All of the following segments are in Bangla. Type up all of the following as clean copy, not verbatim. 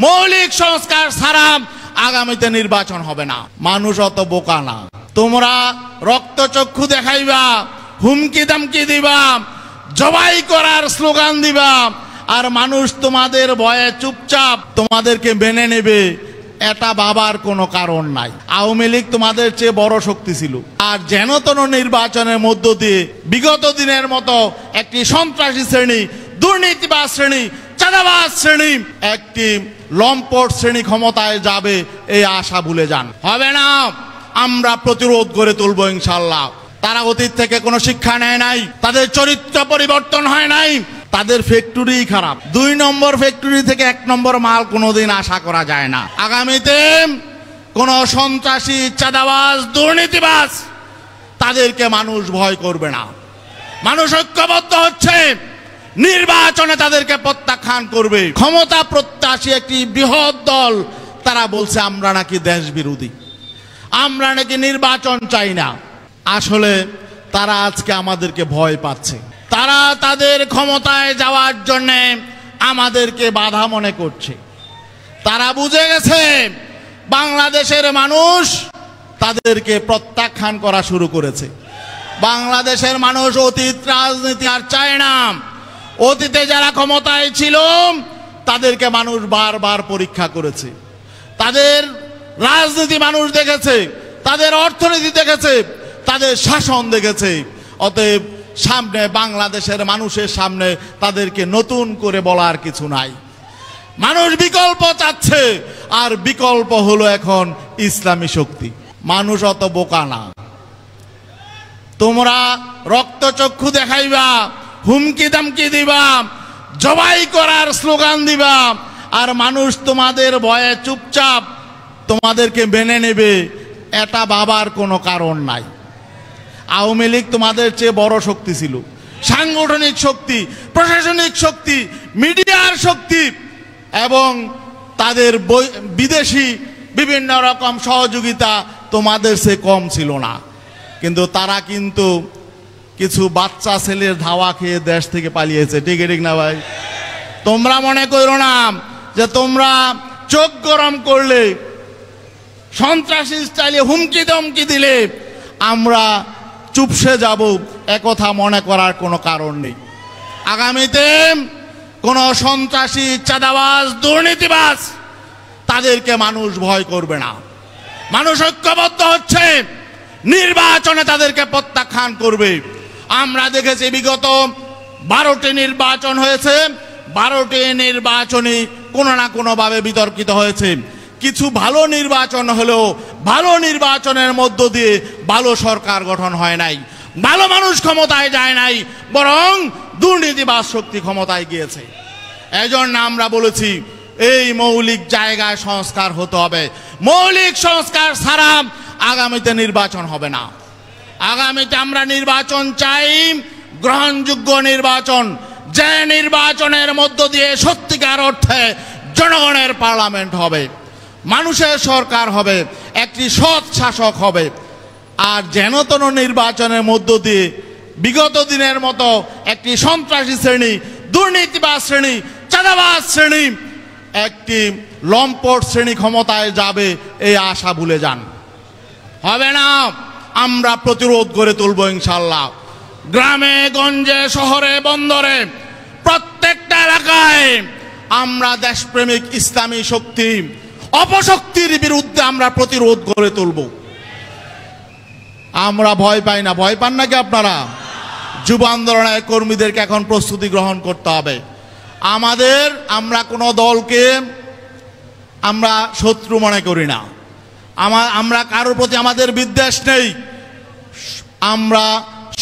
মৌলিক সংস্কার ছাড়া আগামীতে নির্বাচন হবে না। মানুষ অত বোকা না। তোমরা রক্তচক্ষু দেখাইবা, হুমকি দামকি দিবা, জবাই করার স্লোগান দিবা, আর মানুষ তোমাদের ভয়ে চুপচাপ তোমাদেরকে মেনে নেবে, এটা ভাবার কোনো কারণ নাই। আওয়ামী লীগ তোমাদের চেয়ে বড় শক্তি ছিল, আর যেন তেন নির্বাচনের মধ্য দিয়ে বিগত দিনের মতো একটি সন্ত্রাসী শ্রেণী, দুর্নীতিবাজ শ্রেণী, চাঁদাবাজ শ্রেণী, একটি লম্পট শ্রেণী ক্ষমতায় যাবে এই আশা ভুলে যান। হবে না। আমরা প্রতিরোধ গড়ে তুলবো ইনশাল্লাহ। তারা অতীত থেকে কোনো শিক্ষা নেয় নাই, তাদের চরিত্র পরিবর্তন হয় নাই, তাদের ফ্যাক্টরি খারাপ। 2 নম্বর ফ্যাক্টরি থেকে 1 নম্বর মাল কোনোদিন আশা করা যায় না। আগামীতে কোন সন্ত্রাসী, চাঁদাবাজ, দুর্নীতিবাজ তাদেরকে মানুষ ভয় করবে না। মানুষ ঐক্যবদ্ধ হচ্ছে, নির্বাচনে তাদেরকে প্রত্যাখ্যান করবে। ক্ষমতা প্রত্যাশী একটি বৃহৎ দল তারা বলছে আমরা নাকি দেশ বিরোধী, আমরা নাকি নির্বাচন চাই না। আসলে তারা আজকে আমাদেরকে ভয় পাচ্ছে। তারা তাদের ক্ষমতায় যাওয়ার জন্য আমাদেরকে বাধা মনে করছে। তারা বুঝে গেছে বাংলাদেশের মানুষ তাদেরকে প্রত্যাখ্যান করা শুরু করেছে। বাংলাদেশের মানুষ অতীত রাজনীতি আর চায় না। অতীতে যারা ক্ষমতায় ছিল তাদেরকে মানুষ বারবার পরীক্ষা করেছে, তাদের রাজনীতি মানুষ দেখেছে, তাদের অর্থনীতি দেখেছে, তাদের শাসন দেখেছে। অতএব সামনে বাংলাদেশের মানুষের সামনে তাদেরকে নতুন করে বলার কিছু নাই। মানুষ বিকল্প চাচ্ছে, আর বিকল্প হলো এখন ইসলামী শক্তি। মানুষ অত বোকা না। তোমরা রক্তচক্ষু দেখাইবা, হুমকি দামকি দিবা, জবাই করার স্লোগান দিবা, আর মানুষ তোমাদের ভয়ে চুপচাপ তোমাদেরকে মেনে নেবে, এটা ভাবার কোনো কারণ নাই। আওয়ামী লীগ তোমাদের চেয়ে বড় শক্তি ছিল, সাংগঠনিক শক্তি, প্রশাসনিক শক্তি, মিডিয়ার শক্তি, এবং তাদের বিদেশি বিভিন্ন রকম সহযোগিতা তোমাদের চেয়ে কম ছিল না। কিন্তু তারা কিন্তু কিছু বাচ্চা ছেলের ধাওয়া খেয়ে দেশ থেকে পালিয়েছে। ঠিক না ভাই? তোমরা মনে করো না যে তোমরা চোখ গরম করলে, সন্ত্রাসী স্টাইলে হুমকি দমকি দিলে আমরা চুপসে যাব, একথা মনে করার কোনো কারণ নেই। আগামীতে কোন সন্ত্রাসী, চাঁদাবাজ, দুর্নীতিবাজ তাদেরকে মানুষ ভয় করবে না। মানুষ ঐক্যবদ্ধ হচ্ছে, নির্বাচনে তাদেরকে প্রত্যাখ্যান করবে। আমরা দেখেছি বিগত 12টি নির্বাচন হয়েছে, 12টি নির্বাচনই কোনো না কোনোভাবে বিতর্কিত হয়েছে। কিছু ভালো নির্বাচন হলেও ভালো নির্বাচনের মধ্য দিয়ে ভালো সরকার গঠন হয় নাই, ভালো মানুষ ক্ষমতায় যায় নাই, বরং দুর্নীতিবাজ শক্তি ক্ষমতায় গিয়েছে। এজন্য আমরা বলেছি এই মৌলিক জায়গায় সংস্কার হতে হবে। মৌলিক সংস্কার ছাড়া আগামীতে নির্বাচন হবে না। আগামীতে আমরা নির্বাচন চাই, গ্রহণযোগ্য নির্বাচন, যে নির্বাচনের মধ্য দিয়ে সত্যিকার অর্থে জনগণের পার্লামেন্ট হবে, মানুষের সরকার হবে, একটি সৎ শাসক হবে। আর যেন তেন নির্বাচনের মধ্য দিয়ে বিগত দিনের মতো একটি সন্ত্রাসী শ্রেণী, দুর্নীতিবাজ শ্রেণী, চাঁদাবাজ শ্রেণী, একটি লম্পট শ্রেণী ক্ষমতায় যাবে এই আশা ভুলে যান। হবে না। আমরা প্রতিরোধ গড়ে তুলবো ইনশাল্লাহ। গ্রামে গঞ্জে, শহরে বন্দরে, প্রত্যেকটা এলাকায় আমরা দেশপ্রেমিক ইসলামী শক্তি, অপশক্তির বিরুদ্ধে আমরা প্রতিরোধ গড়ে তুলব। আমরা ভয় পাই না। ভয় পান নাকি আপনারা? যুব আন্দোলনের কর্মীদেরকে এখন প্রস্তুতি গ্রহণ করতে হবে। আমরা কোনো দলকে আমরা শত্রু মনে করি না। আমরা কারোর প্রতি আমাদের বিদ্বেষ নেই। আমরা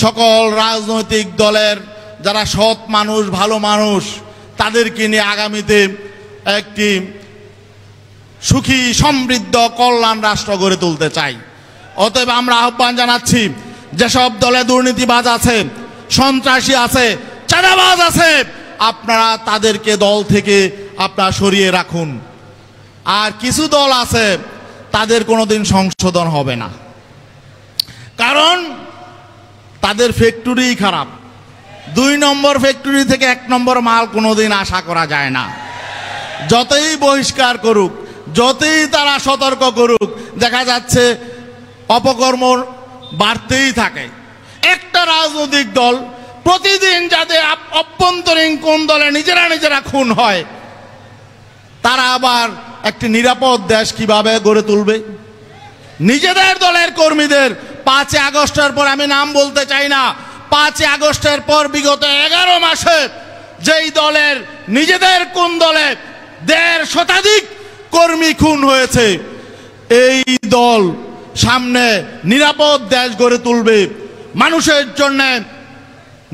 সকল রাজনৈতিক দলের যারা সৎ মানুষ, ভালো মানুষ, তাদেরকে নিয়ে আগামীতে একটি সুখী, সমৃদ্ধ, কল্যাণ রাষ্ট্র গড়ে তুলতে চাই। অতএব আমরা আহ্বান জানাচ্ছি, যেসব দলে দুর্নীতিবাজ আছে, সন্ত্রাসী আছে, চাঁদাবাজ আছে, আপনারা তাদেরকে দল থেকে আপনারা সরিয়ে রাখুন। আর কিছু দল আছে তাদের কোনোদিন সংশোধন হবে না, কারণ তাদের ফ্যাক্টরি খারাপ। 2 নম্বর ফ্যাক্টরি থেকে 1 নম্বর মাল কোনোদিন আশা করা যায় না। যতই বহিষ্কার করুক, যতই তারা সতর্ক করুক, দেখা যাচ্ছে অপকর্ম বাড়তেই থাকে। একটা রাজনৈতিক দল প্রতিদিন যাদের অভ্যন্তরীণ কোন দলে নিজেরা খুন হয়, তারা আবার একটি নিরাপদ দেশ কিভাবে গড়ে তুলবে? নিজেদের দলের কর্মীদের 5 আগস্টের পর, আমি নাম বলতে চাই না, 5 আগস্টের পর বিগত 11 মাসে যেই দলের নিজেদের কোন দলে 1.5 শতাধিক কর্মী খুন হয়েছে, এই দল সামনে নিরাপদ দেশ গড়ে তুলবে, মানুষের জন্য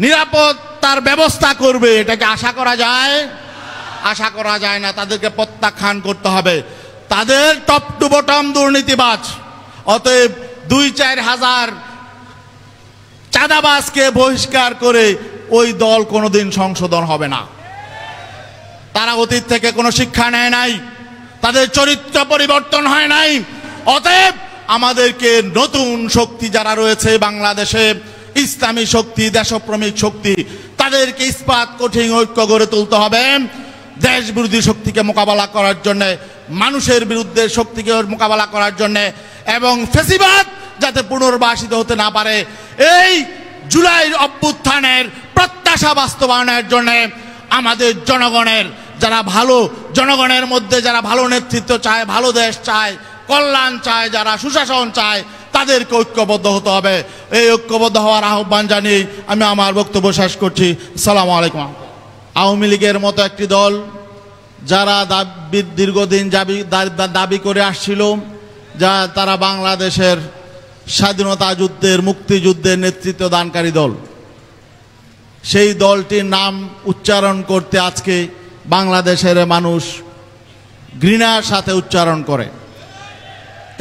নিরাপত্তার ব্যবস্থা করবে, এটাকে আশা করা যায়? আশা করা যায় না। তাদেরকে প্রত্যাখ্যান করতে হবে। তাদের টপ টু বটম দুর্নীতিবাজ। অতএব 2-4 হাজার চাঁদাবাজকে বহিষ্কার করে ওই দল কোনোদিন সংশোধন হবে না। তারা অতীত থেকে কোনো শিক্ষা নেয় নাই, তাদের চরিত্র পরিবর্তন হয় নাই। অতএব আমাদেরকে নতুন শক্তি যারা রয়েছে বাংলাদেশে, ইসলামী শক্তি, দেশপ্রেমিক শক্তি, তাদেরকে ইস্পাত কঠিন ঐক্য গড়ে তুলতে হবে দেশ বিরোধী শক্তিকে মোকাবেলা করার জন্য, মানুষের বিরুদ্ধে শক্তিকে মোকাবেলা করার জন্য, এবং ফ্যাসিবাদ যাতে পুনর্বাসিত হতে না পারে, এই জুলাই অভ্যুত্থানের প্রত্যাশা বাস্তবায়নের জন্য আমাদের জনগণের যারা ভালো, জনগণের মধ্যে যারা ভালো নেতৃত্ব চায়, ভালো দেশ চায়, কল্যাণ চায়, যারা সুশাসন চায়, তাদেরকে ঐক্যবদ্ধ হতে হবে। এই ঐক্যবদ্ধ হওয়ার আহ্বান জানিয়ে আমি আমার বক্তব্য শেষ করছি। আসসালামু আলাইকুম। আওয়ামী লীগের মতো একটি দল যারা দীর্ঘদিন দাবি করে আসছিল, যা তারা বাংলাদেশের স্বাধীনতা যুদ্ধের, মুক্তিযুদ্ধের নেতৃত্ব দানকারী দল, সেই দলটির নাম উচ্চারণ করতে আজকে বাংলাদেশের মানুষ ঘৃণার সাথে উচ্চারণ করে।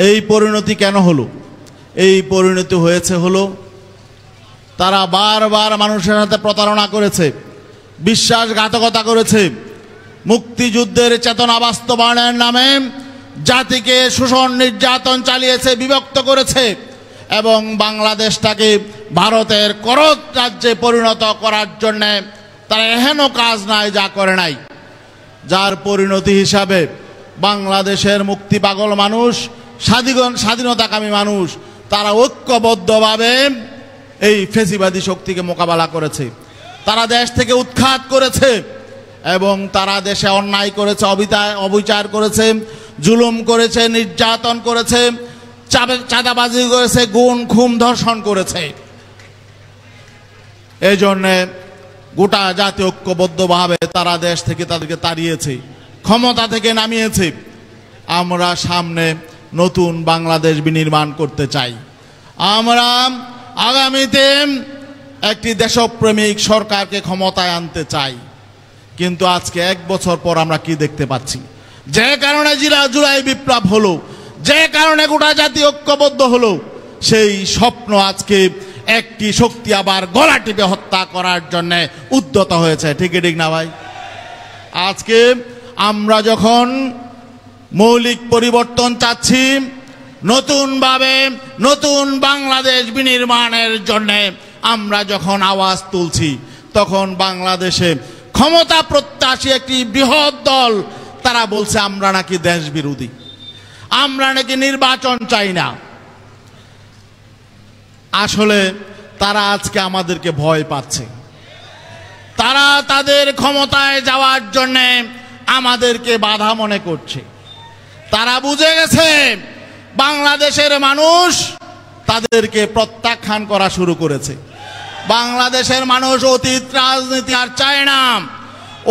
এই পরিণতি কেন হলো? এই পরিণতি হয়েছে হলো তারা বারবার মানুষের সাথে প্রতারণা করেছে, বিশ্বাসঘাতকতা করেছে, মুক্তিযুদ্ধের চেতনা বাস্তবায়নের নামে জাতিকে শোষণ নির্যাতন চালিয়েছে, বিভক্ত করেছে, এবং বাংলাদেশটাকে ভারতের করদ রাজ্যে পরিণত করার জন্যে তারা এহেন কাজ নাই যা করে নাই। যার পরিণতি হিসাবে বাংলাদেশের মুক্তি পাগল মানুষ, স্বাধীনতাকামী মানুষ, তারা ঐক্যবদ্ধভাবে এই ফেসিবাদী শক্তিকে মোকাবেলা করেছে। তারা দেশ থেকে উৎখাত করেছে এবং তারা দেশে অন্যায় করেছে, অবিচার করেছে, জুলুম করেছে, নির্যাতন করেছে, চাঁদাবাজি করেছে, গুম খুন ধর্ষণ করেছে। এই জন্যে গোটা জাতি ঐক্যবদ্ধভাবে তারা দেশ থেকে তাদেরকে তাড়িয়েছে, ক্ষমতা থেকে নামিয়েছে। আমরা সামনে নতুন বাংলাদেশ বিনির্মাণ করতে চাই। আমরা আগামীতে একটি দেশপ্রেমিক সরকারকে ক্ষমতায় আনতে চাই। কিন্তু আজকে 1 বছর পর আমরা কি দেখতে পাচ্ছি? যে কারণে জুলাই বিপ্লব হলো, যে কারণে গোটা জাতি ঐক্যবদ্ধ হলো, সেই স্বপ্ন আজকে একটি শক্তি আবার গলা টিপে হত্যা করার জন্য উদ্যত হয়েছে। ঠিক না ভাই? আজকে আমরা যখন মৌলিক পরিবর্তন চাচ্ছি, নতুনভাবে নতুন বাংলাদেশ বিনির্মাণের জন্য আমরা যখন আওয়াজ তুলছি, তখন বাংলাদেশে ক্ষমতা প্রত্যাশী একটি বৃহৎ দল তারা বলছে আমরা নাকি দেশ বিরোধী, আমরা নাকি নির্বাচন চাই না। আসলে তারা আজকে আমাদেরকে ভয় পাচ্ছে। তারা তাদের ক্ষমতায় যাওয়ার জন্য আমাদেরকে বাধা মনে করছে। তারা বুঝে গেছে বাংলাদেশের মানুষ তাদেরকে প্রত্যাখ্যান করা শুরু করেছে। বাংলাদেশের মানুষ অতীত রাজনীতি আর চায় না।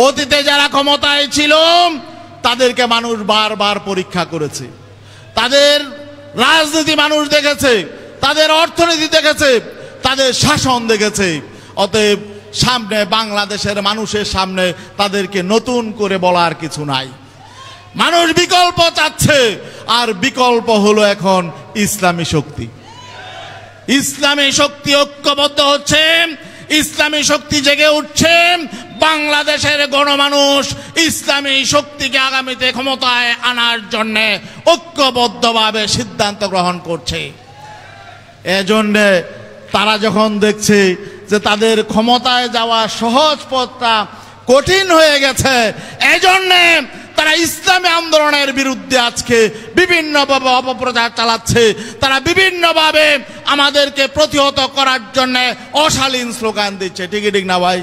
অতীতে যারা ক্ষমতায় ছিল তাদেরকে মানুষ বারবার পরীক্ষা করেছে, তাদের রাজনীতি মানুষ দেখেছে, তাদের অর্থনীতি দেখেছে, তাদের শাসন দেখেছে। অতএব সামনে বাংলাদেশের মানুষের সামনে তাদেরকে নতুন করে বলার কিছু নাই। মানুষ বিকল্প চাচ্ছে, আর বিকল্প হলো এখন ইসলামী শক্তি। ইসলামী শক্তি ঐক্যবদ্ধ হচ্ছে, ইসলামী শক্তি জেগে উঠছে। বাংলাদেশের গণমানুষ ইসলামী শক্তিকে আগামীতে ক্ষমতায় আনার জন্য ঐক্যবদ্ধভাবে সিদ্ধান্ত গ্রহণ করছে। এজন্য তারা যখন দেখছে যে তাদের ক্ষমতায় যাওয়া সহজ পথটা কঠিন হয়ে গেছে, এজন্য তারা ইসলামী আন্দোলনের বিরুদ্ধে আজকে বিভিন্নভাবে অপপ্রচার চালাচ্ছে, তারা বিভিন্নভাবে আমাদেরকে প্রতিহত করার জন্য অশালীন স্লোগান দিচ্ছে। ঠিক না ভাই?